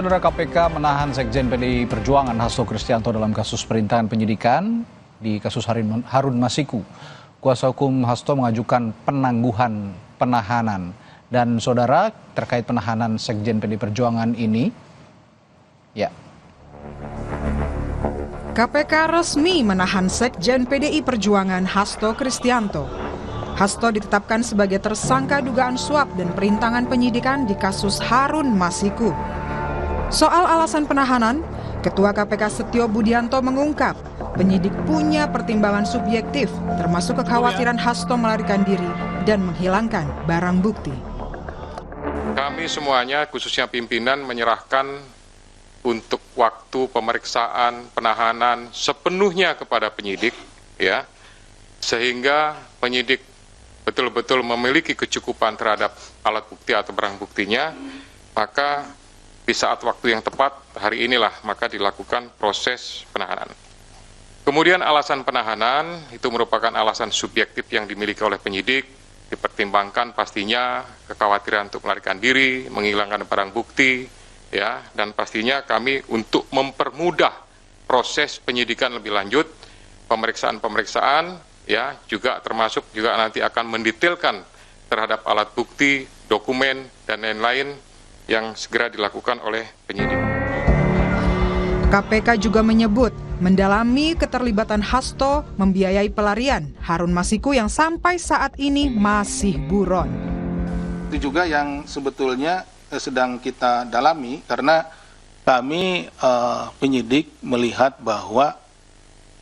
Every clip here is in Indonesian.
Saudara KPK menahan Sekjen PDI Perjuangan Hasto Kristianto dalam kasus perintangan penyidikan di kasus Harun Masiku. Kuasa hukum Hasto mengajukan penangguhan penahanan. Dan saudara, terkait penahanan Sekjen PDI Perjuangan ini, KPK resmi menahan Sekjen PDI Perjuangan Hasto Kristianto. Hasto ditetapkan sebagai tersangka dugaan suap dan perintangan penyidikan di kasus Harun Masiku. Soal alasan penahanan, Ketua KPK Setio Budianto mengungkap penyidik punya pertimbangan subjektif, termasuk kekhawatiran Hasto melarikan diri dan menghilangkan barang bukti. Kami semuanya, khususnya pimpinan, menyerahkan untuk waktu pemeriksaan penahanan sepenuhnya kepada penyidik, ya, sehingga penyidik betul-betul memiliki kecukupan terhadap alat bukti atau barang buktinya, maka di saat waktu yang tepat, hari inilah maka dilakukan proses penahanan. Kemudian alasan penahanan itu merupakan alasan subjektif yang dimiliki oleh penyidik, dipertimbangkan pastinya kekhawatiran untuk melarikan diri, menghilangkan barang bukti, ya, dan pastinya kami untuk mempermudah proses penyidikan lebih lanjut, pemeriksaan-pemeriksaan, ya, juga termasuk juga nanti akan mendetailkan terhadap alat bukti, dokumen, dan lain-lain yang segera dilakukan oleh penyidik. KPK juga menyebut mendalami keterlibatan Hasto membiayai pelarian Harun Masiku yang sampai saat ini masih buron. Itu juga yang sebetulnya sedang kita dalami karena kami penyidik melihat bahwa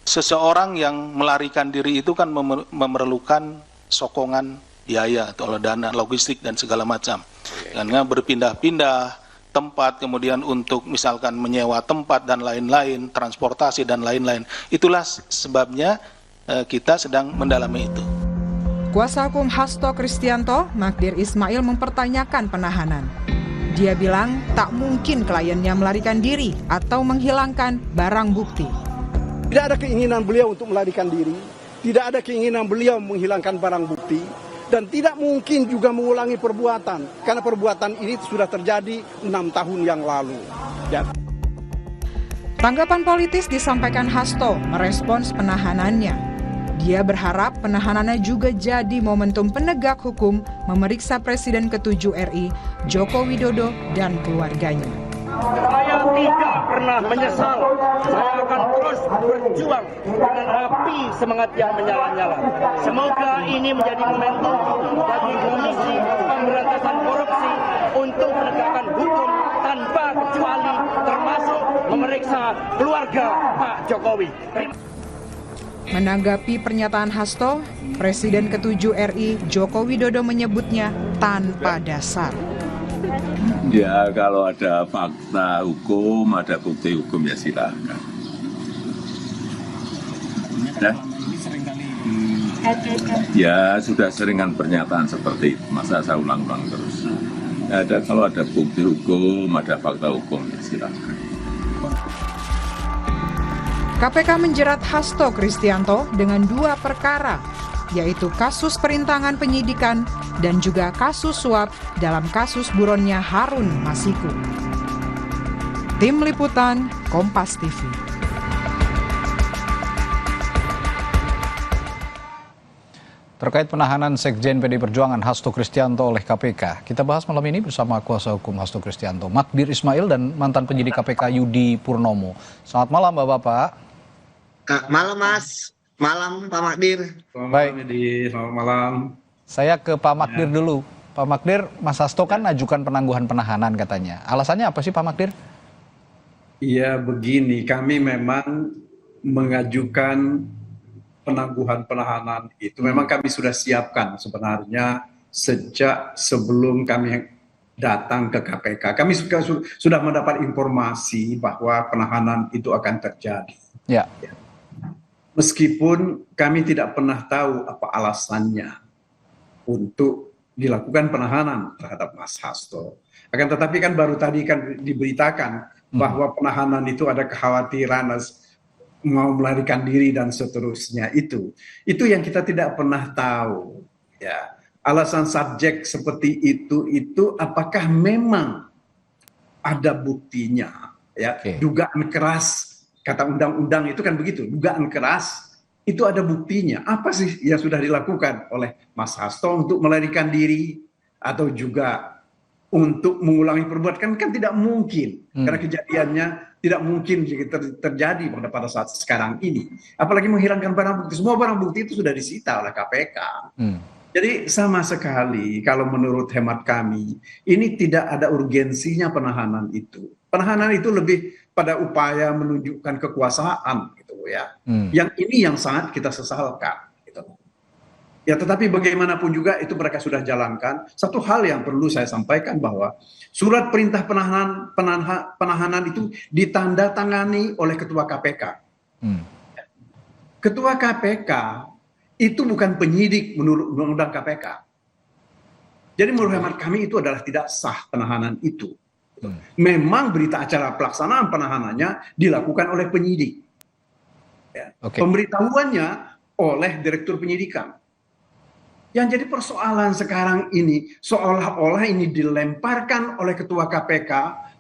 seseorang yang melarikan diri itu kan memerlukan sokongan biaya atau dana logistik dan segala macam. Karena berpindah-pindah tempat, kemudian untuk misalkan menyewa tempat dan lain-lain, transportasi dan lain-lain. Itulah sebabnya kita sedang mendalami itu. Kuasa hukum Hasto Kristianto, Magdir Ismail, mempertanyakan penahanan. Dia bilang tak mungkin kliennya melarikan diri atau menghilangkan barang bukti. Tidak ada keinginan beliau untuk melarikan diri, tidak ada keinginan beliau menghilangkan barang bukti, dan tidak mungkin juga mengulangi perbuatan, karena perbuatan ini sudah terjadi 6 tahun yang lalu. Ya. Tanggapan politis disampaikan Hasto merespons penahanannya. Dia berharap penahanannya juga jadi momentum penegak hukum memeriksa Presiden ke-7 RI, Joko Widodo, dan keluarganya. Saya tidak pernah menyesal. Saya akan terus berjuang dengan api semangat yang menyala-nyala. Semoga ini menjadi momentum bagi Komisi Pemberantasan Korupsi untuk menegakkan hukum tanpa kecuali, termasuk memeriksa keluarga Pak Jokowi. Menanggapi pernyataan Hasto, Presiden ke-7 RI Joko Widodo menyebutnya tanpa dasar. Ya, kalau ada fakta hukum, ada bukti hukum, ya silakan. Ya, sudah seringan pernyataan seperti itu. Masa saya ulang-ulang terus. Ya, kalau ada bukti hukum, ada fakta hukum, ya silakan. KPK menjerat Hasto Kristianto dengan 2 perkara, yaitu kasus perintangan penyidikan dan juga kasus suap dalam kasus buronnya Harun Masiku. Tim Liputan Kompas TV. terkait penahanan Sekjen PDI Perjuangan Hasto Kristianto oleh KPK. Kita bahas malam ini bersama kuasa hukum Hasto Kristianto, Magdir Ismail, dan mantan penyidik KPK Yudi Purnomo. Selamat malam Bapak-Bapak. Malam Mas, malam Pak Magdir. Baik. Selamat malam. Saya ke Pak Magdir dulu. Pak Magdir, Mas Hasto kan ajukan penangguhan penahanan katanya. Alasannya apa sih Pak Magdir? Iya begini, kami memang mengajukan penangguhan penahanan itu. Memang kami sudah siapkan sebenarnya sejak sebelum kami datang ke KPK. Kami sudah mendapat informasi bahwa penahanan itu akan terjadi. Ya. Meskipun kami tidak pernah tahu apa alasannya untuk dilakukan penahanan terhadap Mas Hasto. Akan tetapi kan baru tadi kan diberitakan bahwa penahanan itu ada kekhawatiran mau melarikan diri dan seterusnya. Itu yang kita tidak pernah tahu. Ya, alasan subjek seperti itu apakah memang ada buktinya, ya. Oke. Dugaan keras, kata undang-undang itu kan begitu, dugaan keras itu ada buktinya. Apa sih yang sudah dilakukan oleh Mas Hasto untuk melarikan diri atau juga untuk mengulangi perbuatan? Kan tidak mungkin, karena kejadiannya tidak mungkin terjadi pada saat sekarang ini. Apalagi menghilangkan barang bukti. Semua barang bukti itu sudah disita oleh KPK. Jadi sama sekali kalau menurut hemat kami, ini tidak ada urgensinya penahanan itu. Penahanan itu lebih pada upaya menunjukkan kekuasaan gitu ya. Yang ini yang sangat kita sesalkan gitu. Ya, tetapi bagaimanapun juga itu mereka sudah jalankan. Satu hal yang perlu saya sampaikan bahwa surat perintah penahanan itu ditandatangani oleh Ketua KPK. Ketua KPK itu bukan penyidik menurut Undang-Undang KPK. Jadi menurut hemat kami itu adalah tidak sah penahanan itu. Memang berita acara pelaksanaan penahanannya dilakukan oleh penyidik. Ya. Pemberitahuannya oleh Direktur Penyidikan. Yang jadi persoalan sekarang ini, seolah-olah ini dilemparkan oleh Ketua KPK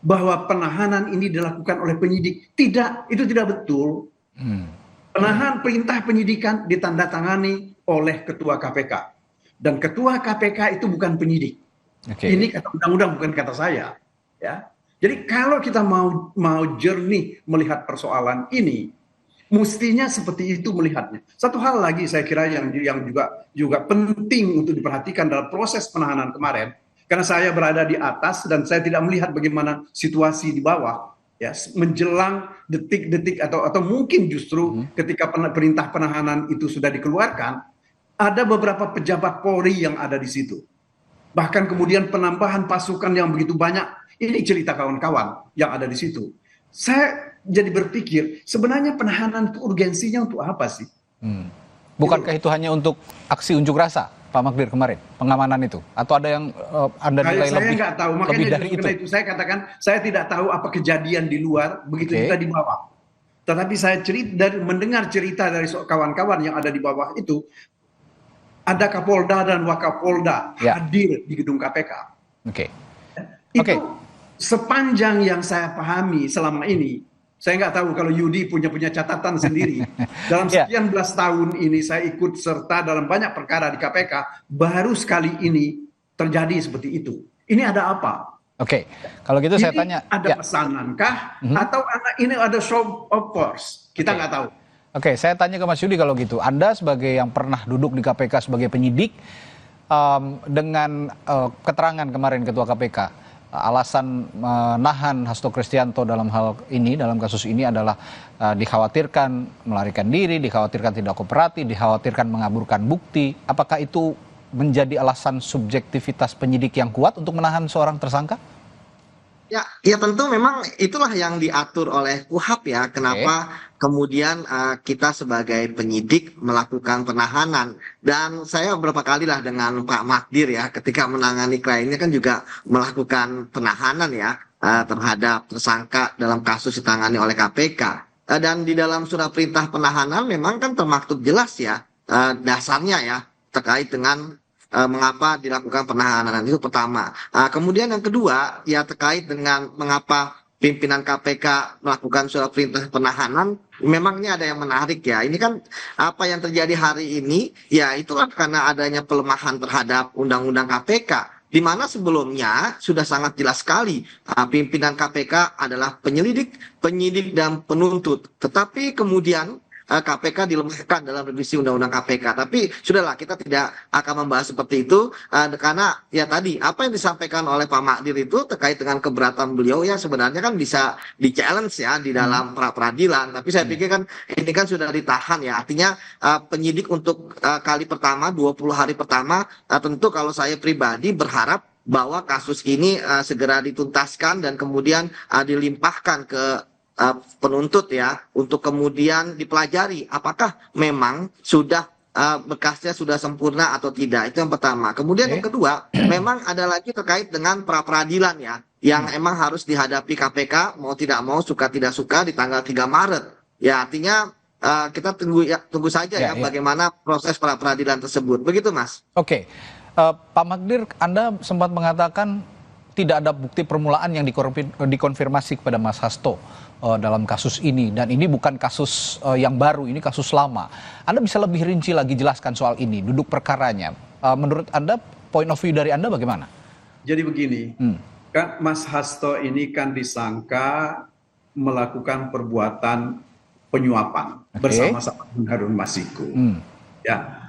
bahwa penahanan ini dilakukan oleh penyidik. Tidak, itu tidak betul. Penahanan perintah penyidikan ditandatangani oleh Ketua KPK. Dan Ketua KPK itu bukan penyidik. Ini kata undang-undang, bukan kata saya. Ya. Jadi kalau kita mau jernih melihat persoalan ini, mestinya seperti itu melihatnya. Satu hal lagi saya kira yang juga penting untuk diperhatikan dalam proses penahanan kemarin, karena saya berada di atas dan saya tidak melihat bagaimana situasi di bawah, ya, menjelang detik-detik atau mungkin justru ketika perintah penahanan itu sudah dikeluarkan, ada beberapa pejabat Polri yang ada di situ. Bahkan kemudian penambahan pasukan yang begitu banyak. Ini cerita kawan-kawan yang ada di situ. Saya jadi berpikir, sebenarnya penahanan itu urgensinya untuk apa sih? Bukankah itu hanya untuk aksi unjuk rasa, Pak Magdir kemarin, pengamanan itu? Atau ada yang Anda nilai saya nggak tahu, makanya lebih dari itu? Saya katakan, saya tidak tahu apa kejadian di luar, begitu juga di bawah. Tetapi saya mendengar cerita dari kawan-kawan yang ada di bawah itu, ada Kapolda dan Wakapolda hadir di gedung KPK. Itu sepanjang yang saya pahami selama ini, saya nggak tahu kalau Yudi punya catatan sendiri. Dalam sekian belas tahun ini saya ikut serta dalam banyak perkara di KPK, baru sekali ini terjadi seperti itu. Ini ada apa? Kalau gitu saya tanya. Ada pesanankah atau ini ada show of force? Kita nggak tahu. Saya tanya ke Mas Yudi kalau gitu. Anda sebagai yang pernah duduk di KPK sebagai penyidik, dengan keterangan kemarin Ketua KPK, alasan menahan Hasto Kristianto dalam hal ini, dalam kasus ini adalah dikhawatirkan melarikan diri, dikhawatirkan tidak kooperatif, dikhawatirkan mengaburkan bukti. Apakah itu menjadi alasan subjektivitas penyidik yang kuat untuk menahan seorang tersangka? Ya tentu memang itulah yang diatur oleh KUHAP ya. Kenapa kemudian kita sebagai penyidik melakukan penahanan. Dan saya beberapa kali lah dengan Pak Magdir ya, ketika menangani kliennya kan juga melakukan penahanan ya terhadap tersangka dalam kasus ditangani oleh KPK. Dan di dalam surat perintah penahanan memang kan termaktub jelas ya dasarnya ya terkait dengan mengapa dilakukan penahanan, itu pertama. Kemudian yang kedua ya terkait dengan mengapa pimpinan KPK melakukan surat perintah penahanan. Memang ini ada yang menarik ya. Ini kan apa yang terjadi hari ini ya itulah karena adanya pelemahan terhadap undang-undang KPK, di mana sebelumnya sudah sangat jelas sekali pimpinan KPK adalah penyelidik, penyidik dan penuntut. Tetapi kemudian KPK dilemahkan dalam revisi Undang-Undang KPK. Tapi sudahlah, kita tidak akan membahas seperti itu karena ya tadi apa yang disampaikan oleh Pak Magdir itu terkait dengan keberatan beliau ya sebenarnya kan bisa di-challenge ya di dalam pra-peradilan. Tapi saya pikir kan ini kan sudah ditahan ya. Artinya penyidik untuk kali pertama 20 hari pertama tentu kalau saya pribadi berharap bahwa kasus ini segera dituntaskan dan kemudian dilimpahkan ke penuntut ya untuk kemudian dipelajari apakah memang sudah berkasnya sudah sempurna atau tidak. Itu yang pertama. Kemudian yang kedua, memang ada lagi terkait dengan pra peradilan ya yang emang harus dihadapi KPK mau tidak mau, suka tidak suka di tanggal 3 Maret. Ya artinya kita tunggu saja ya bagaimana proses pra peradilan tersebut. Begitu Mas. Pak Magdir, Anda sempat mengatakan tidak ada bukti permulaan yang dikonfirmasi kepada Mas Hasto dalam kasus ini, dan ini bukan kasus yang baru, ini kasus lama. Anda bisa lebih rinci lagi jelaskan soal ini, duduk perkaranya. Menurut Anda, point of view dari Anda bagaimana? Jadi begini, kan Mas Hasto ini kan disangka melakukan perbuatan penyuapan bersama-sama Harun Masiku. Ya,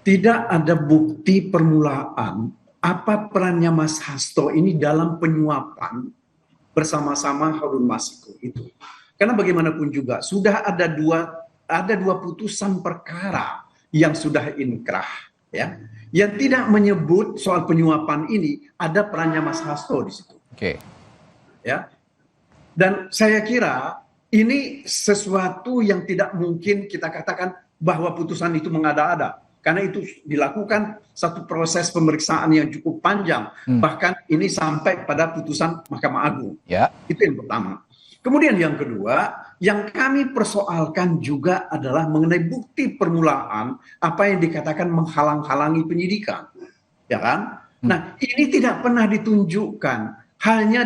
tidak ada bukti permulaan apa perannya Mas Hasto ini dalam penyuapan bersama-sama Harun Masiku itu. Karena bagaimanapun juga sudah ada dua putusan perkara yang sudah inkrah, ya, yang tidak menyebut soal penyuapan ini ada perannya Mas Hasto di situ. Ya, dan saya kira ini sesuatu yang tidak mungkin kita katakan bahwa putusan itu mengada-ada. Karena itu dilakukan satu proses pemeriksaan yang cukup panjang. Bahkan ini sampai pada putusan Mahkamah Agung. Itu yang pertama. Kemudian yang kedua, yang kami persoalkan juga adalah mengenai bukti permulaan apa yang dikatakan menghalang-halangi penyidikan. Ya kan? Nah, ini tidak pernah ditunjukkan. Hanya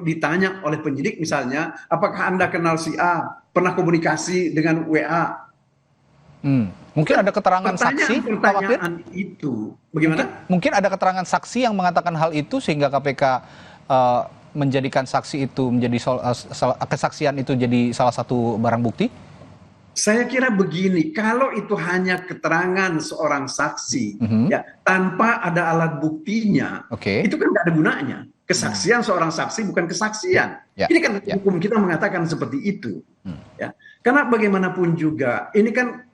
ditanya oleh penyidik misalnya, apakah Anda kenal si A? Pernah komunikasi dengan WA? Mungkin ada keterangan saksi, pertanyaan itu bagaimana? Mungkin ada keterangan saksi yang mengatakan hal itu sehingga KPK menjadikan saksi itu menjadi kesaksian itu jadi salah satu barang bukti. Saya kira begini, kalau itu hanya keterangan seorang saksi, ya tanpa ada alat buktinya, itu kan tidak ada gunanya. Kesaksian seorang saksi bukan kesaksian. Ini kan hukum kita mengatakan seperti itu. Ya, karena bagaimanapun juga ini kan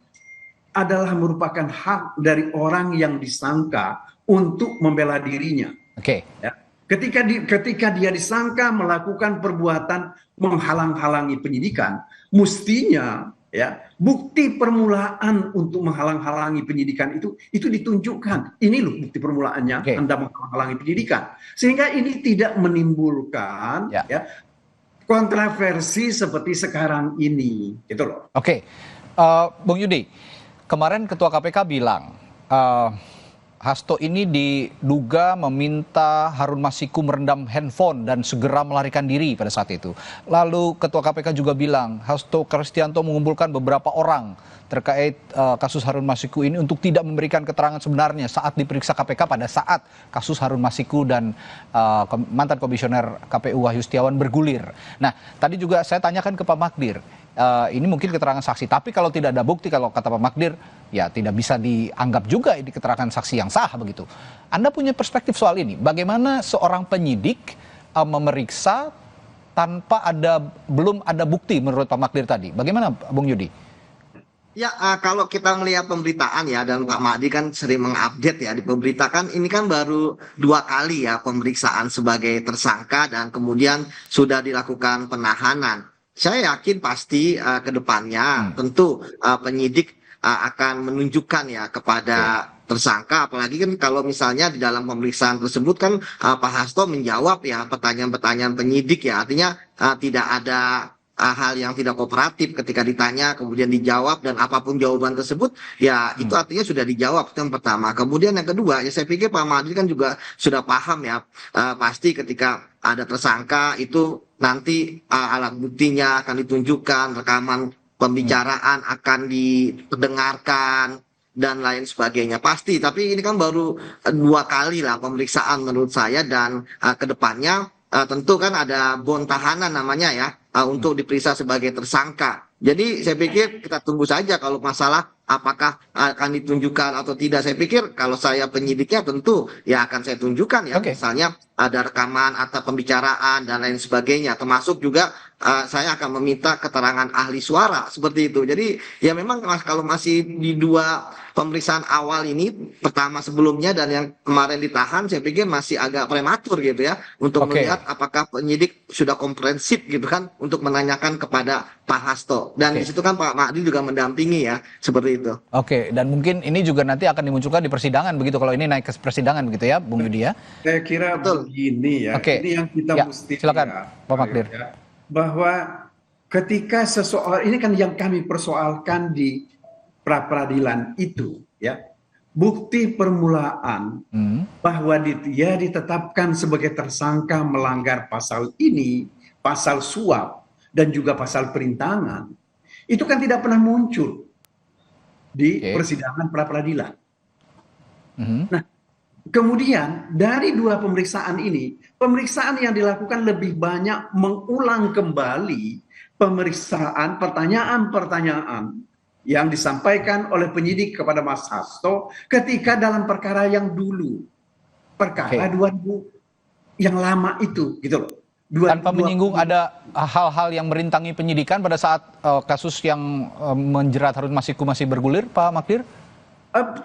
adalah merupakan hak dari orang yang disangka untuk membela dirinya. Ya. Ketika dia disangka melakukan perbuatan menghalang-halangi penyidikan, mestinya ya bukti permulaan untuk menghalang-halangi penyidikan itu ditunjukkan. Ini loh bukti permulaannya, Anda menghalang-halangi penyidikan. Sehingga ini tidak menimbulkan ya kontroversi seperti sekarang ini, gitu loh. Bung Yudi. Kemarin Ketua KPK bilang Hasto ini diduga meminta Harun Masiku merendam handphone dan segera melarikan diri pada saat itu. Lalu Ketua KPK juga bilang Hasto Kristianto mengumpulkan beberapa orang terkait kasus Harun Masiku ini untuk tidak memberikan keterangan sebenarnya saat diperiksa KPK pada saat kasus Harun Masiku dan mantan komisioner KPU Wahyu Setiawan bergulir. Nah, tadi juga saya tanyakan ke Pak Magdir. Ini mungkin keterangan saksi, tapi kalau tidak ada bukti, kalau kata Pak Magdir, ya tidak bisa dianggap juga ini keterangan saksi yang sah begitu. Anda punya perspektif soal ini, bagaimana seorang penyidik memeriksa tanpa belum ada bukti menurut Pak Magdir tadi? Bagaimana Bung Yudi? Ya, kalau kita melihat pemberitaan ya, dan Pak Mahdi kan sering mengupdate ya, di pemberitakan ini kan baru 2 kali ya pemeriksaan sebagai tersangka dan kemudian sudah dilakukan penahanan. Saya yakin pasti ke depannya tentu penyidik akan menunjukkan ya kepada tersangka, apalagi kan kalau misalnya di dalam pemeriksaan tersebut kan Pak Hasto menjawab ya pertanyaan-pertanyaan penyidik ya, artinya tidak ada hal yang tidak kooperatif ketika ditanya kemudian dijawab, dan apapun jawaban tersebut ya itu artinya sudah dijawab. Itu yang pertama. Kemudian yang kedua ya, saya pikir Pak Mahdi kan juga sudah paham ya, pasti ketika ada tersangka itu nanti alat buktinya akan ditunjukkan, rekaman pembicaraan akan didengarkan dan lain sebagainya pasti. Tapi ini kan baru 2 kali lah pemeriksaan menurut saya, dan kedepannya tentu kan ada bond tahanan namanya ya untuk diperiksa sebagai tersangka. Jadi saya pikir kita tunggu saja kalau masalah apakah akan ditunjukkan atau tidak. Saya pikir kalau saya penyidiknya tentu ya akan saya tunjukkan ya. Misalnya ada rekaman atau pembicaraan dan lain sebagainya. Termasuk juga saya akan meminta keterangan ahli suara seperti itu. Jadi ya memang kalau masih di 2 pemeriksaan awal ini, pertama sebelumnya dan yang kemarin ditahan, saya pikir masih agak prematur gitu ya untuk melihat apakah penyidik sudah komprehensif gitu kan untuk menanyakan kepada Pak Hasto. Dan di situ kan Pak Mahdi juga mendampingi ya, seperti itu. Dan mungkin ini juga nanti akan dimunculkan di persidangan begitu, kalau ini naik ke persidangan begitu ya, Bung Yudi ya. Saya kira begini ya, ini yang kita mesti silakan Pak Magdir. Ya, bahwa ketika seseorang, ini kan yang kami persoalkan di pra-peradilan itu ya, bukti permulaan bahwa dia ditetapkan sebagai tersangka melanggar pasal ini, pasal suap, dan juga pasal perintangan, itu kan tidak pernah muncul di persidangan pra-peradilan. Nah, kemudian dari 2 pemeriksaan ini, pemeriksaan yang dilakukan lebih banyak mengulang kembali pemeriksaan pertanyaan-pertanyaan yang disampaikan oleh penyidik kepada Mas Hasto ketika dalam perkara yang dulu, perkara 2000 yang lama itu, gitu loh. Tanpa menyinggung ada hal-hal yang merintangi penyidikan pada saat kasus yang menjerat Harun Masiku masih bergulir, Pak Magdir?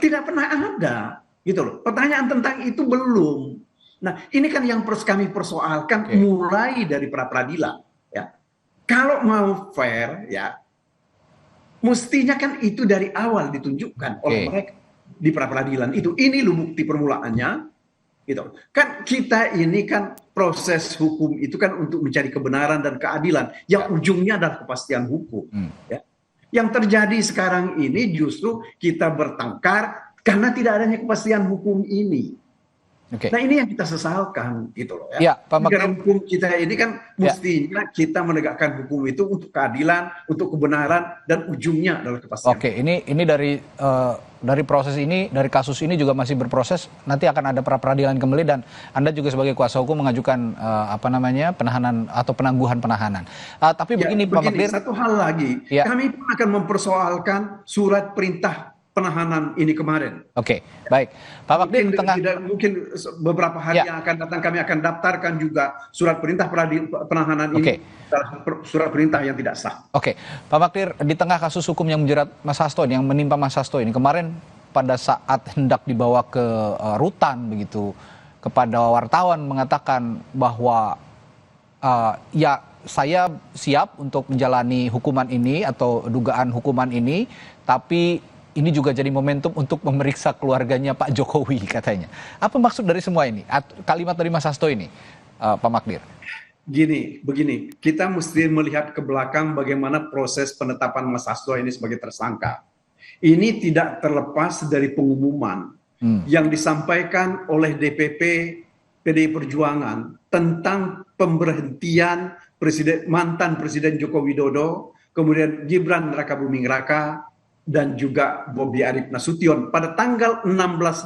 Tidak pernah ada, gitu loh. Pertanyaan tentang itu belum. Nah, ini kan yang kami persoalkan mulai dari pra-peradilan, ya. Kalau mau fair, ya, mestinya kan itu dari awal ditunjukkan oleh mereka di pra-peradilan itu. Ini loh bukti permulaannya, gitu. Kan kita ini kan proses hukum itu kan untuk mencari kebenaran dan keadilan, yang ujungnya adalah kepastian hukum. Ya. Yang terjadi sekarang ini justru kita bertengkar karena tidak adanya kepastian hukum ini. Nah, ini yang kita sesalkan, gitu loh, ya. Negara hukum kita ini kan mestinya kita menegakkan hukum itu untuk keadilan, untuk kebenaran, dan ujungnya adalah kepastian. Ini dari proses ini, dari kasus ini juga masih berproses. Nanti akan ada pra-peradilan kembali dan Anda juga sebagai kuasa hukum mengajukan penahanan atau penangguhan penahanan. Tapi begini, Pak Magdir. Satu hal lagi, kami pun akan mempersoalkan surat perintah penahanan ini kemarin. Baik. Pak Magdir, mungkin beberapa hari yang akan datang kami akan daftarkan juga surat perintah penahanan ini, surat perintah yang tidak sah. Pak Magdir, di tengah kasus hukum yang menjerat Mas Hasto ini, yang menimpa Mas Hasto ini, kemarin pada saat hendak dibawa ke rutan begitu, kepada wartawan mengatakan bahwa ya saya siap untuk menjalani hukuman ini atau dugaan hukuman ini, tapi ini juga jadi momentum untuk memeriksa keluarganya Pak Jokowi katanya. Apa maksud dari semua ini? Kalimat dari Mas Hasto ini, Pak Magdir. Begini, kita mesti melihat ke belakang bagaimana proses penetapan Mas Hasto ini sebagai tersangka. Ini tidak terlepas dari pengumuman yang disampaikan oleh DPP PDI Perjuangan tentang pemberhentian mantan Presiden Joko Widodo, kemudian Gibran Rakabuming Raka, dan juga Bobi Arief Nasution pada tanggal 17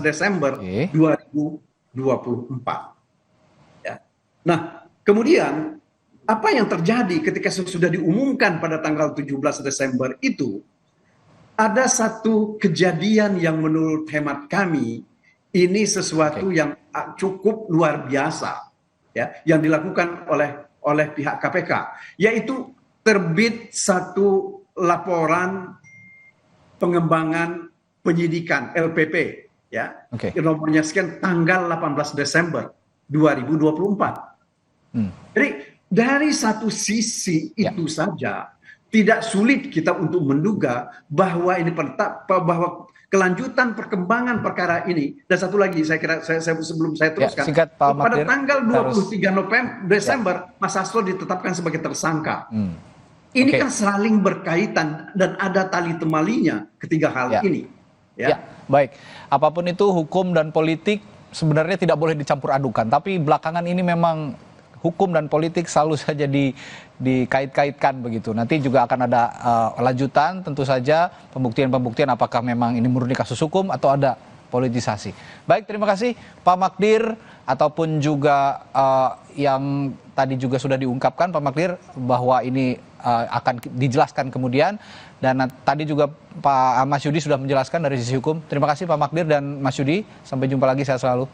Desember 2024. Ya. Nah, kemudian apa yang terjadi ketika sudah diumumkan pada tanggal 17 Desember itu, ada satu kejadian yang menurut hemat kami ini sesuatu yang cukup luar biasa, ya, yang dilakukan oleh pihak KPK, yaitu terbit satu laporan pengembangan penyidikan LPP, ya, nomornya sekian tanggal 18 Desember 2024. Jadi dari satu sisi itu saja tidak sulit kita untuk menduga bahwa ini bahwa kelanjutan perkembangan perkara ini. Dan satu lagi saya kira sebelum saya teruskan, pada tanggal 23 Desember Mas Hasto ditetapkan sebagai tersangka. Ini kan saling berkaitan dan ada tali temalinya ketiga hal ini. Baik. Apapun itu, hukum dan politik sebenarnya tidak boleh dicampur adukan. Tapi belakangan ini memang hukum dan politik selalu saja dikait-kaitkan begitu. Nanti juga akan ada lanjutan, tentu saja pembuktian-pembuktian apakah memang ini murni kasus hukum atau ada politisasi. Baik, terima kasih Pak Magdir, ataupun juga yang tadi juga sudah diungkapkan Pak Magdir bahwa ini akan dijelaskan kemudian, dan tadi juga Pak Mas Yudi sudah menjelaskan dari sisi hukum. Terima kasih Pak Magdir dan Mas Yudi, sampai jumpa lagi, sehat selalu.